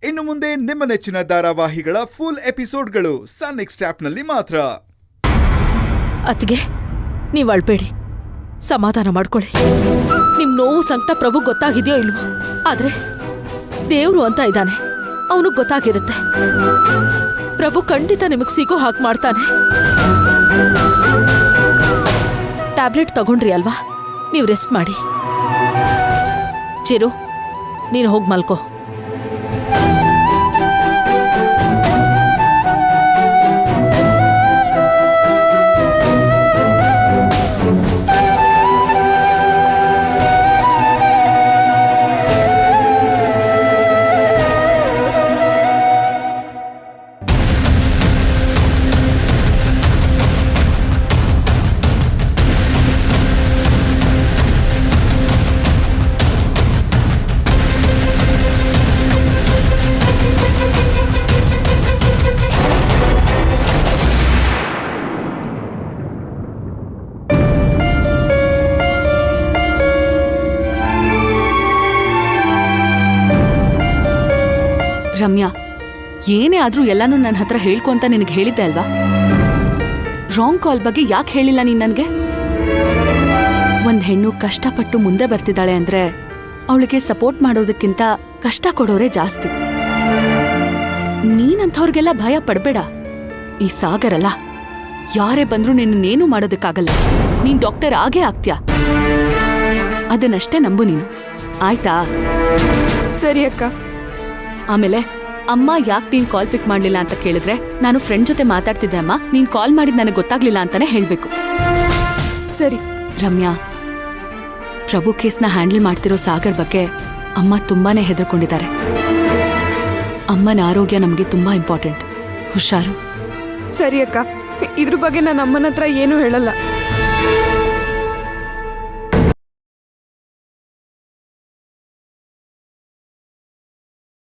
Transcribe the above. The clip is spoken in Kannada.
ಇನ್ನು ಮುಂದೆ ನಿಮ್ಮ ನೆಚ್ಚಿನ ಧಾರಾವಾಹಿಗಳ ಫುಲ್ ಎಪಿಸೋಡ್ಗಳು ಸನ್ ನೆಕ್ಸ್ಟ್ ಆಪ್ನಲ್ಲಿ ಮಾತ್ರ. ಅತ್ತಿಗೆ, ನೀವು ಅಳ್ಬೇಡಿ, ಸಮಾಧಾನ ಮಾಡ್ಕೊಳ್ಳಿ. ನಿಮ್ ನೋವು ಸಂಕಟ ಪ್ರಭು ಗೊತ್ತಾಗಿದೆಯೋ ಇಲ್ವೋ, ಆದ್ರೆ ದೇವ್ರು ಅಂತ ಇದ್ದಾನೆ, ಅವನು ಗೊತ್ತಾಗಿರುತ್ತೆ. ಪ್ರಭು ಖಂಡಿತ ನಿಮಗ್ ಸಿಗೋ ಹಾಗೆ ಮಾಡ್ತಾನೆ. ಟ್ಯಾಬ್ಲೆಟ್ ತಗೊಂಡ್ರಿ ಅಲ್ವಾ, ನೀವು ರೆಸ್ಟ್ ಮಾಡಿ. ಚಿರು, ನೀನು ಹೋಗಿ ಮಲ್ಕೋ. ರಮ್ಯಾ, ಏನೇ ಆದ್ರೂ ಎಲ್ಲಾನು ನನ್ನ ಹತ್ರ ಹೇಳ್ಕೊ ಅಂತ ನಿನಗೆ ಹೇಳಿದ್ದೆ ಅಲ್ವಾ? ರಾಂಗ್ ಕಾಲ್ ಬಗ್ಗೆ ಯಾಕೆ ಹೇಳಿಲ್ಲ ನೀನ್ ನನ್ಗೆ? ಒಂದ್ ಹೆಣ್ಣು ಕಷ್ಟಪಟ್ಟು ಮುಂದೆ ಬರ್ತಿದ್ದಾಳೆ ಅಂದ್ರೆ ಅವಳಿಗೆ ಸಪೋರ್ಟ್ ಮಾಡೋದಕ್ಕಿಂತ ಕಷ್ಟ ಕೊಡೋರೇ ಜಾಸ್ತಿ. ನೀನಂಥವ್ರಿಗೆಲ್ಲ ಭಯ ಪಡ್ಬೇಡ. ಈ ಸಾಗರಲ್ಲ, ಯಾರೇ ಬಂದ್ರೂ ನಿನ್ನೇನು ಮಾಡೋದಕ್ಕಾಗಲ್ಲ. ನೀನ್ ಡಾಕ್ಟರ್ ಆಗೇ ಆಗ್ತ್ಯಾ, ಅದನ್ನಷ್ಟೇ ನಂಬು ನೀನು, ಆಯ್ತಾ? ಸರಿ ಅಕ್ಕ. ಆಮೇಲೆ ಅಮ್ಮ ಯಾಕೆ ನೀನ್ ಕಾಲ್ ಪಿಕ್ ಮಾಡ್ಲಿಲ್ಲ ಅಂತ ಕೇಳಿದ್ರೆ, ನಾನು ಫ್ರೆಂಡ್ ಜೊತೆ ಮಾತಾಡ್ತಿದ್ದೆ ಅಮ್ಮ, ನೀನ್ ಕಾಲ್ ಮಾಡಿದ್ ನನಗೆ ಗೊತ್ತಾಗ್ಲಿಲ್ಲ ಅಂತಾನೆ ಹೇಳ್ಬೇಕು. ಸರಿ. ರಮ್ಯಾ, ಪ್ರಭು ಕೇಸ್ನ ಹ್ಯಾಂಡಲ್ ಮಾಡ್ತಿರೋ ಸಾಗರ್ ಬಗ್ಗೆ ಅಮ್ಮ ತುಂಬಾನೇ ಹೆದರ್ಕೊಂಡಿದ್ದಾರೆ. ಅಮ್ಮನ ಆರೋಗ್ಯ ನಮಗೆ ತುಂಬಾ ಇಂಪಾರ್ಟೆಂಟ್, ಹುಷಾರು. ಸರಿ ಅಕ್ಕ, ಇದ್ರ ಬಗ್ಗೆ ನಾನು ಅಮ್ಮನ ಹತ್ರ ಏನೂ ಹೇಳಲ್ಲ.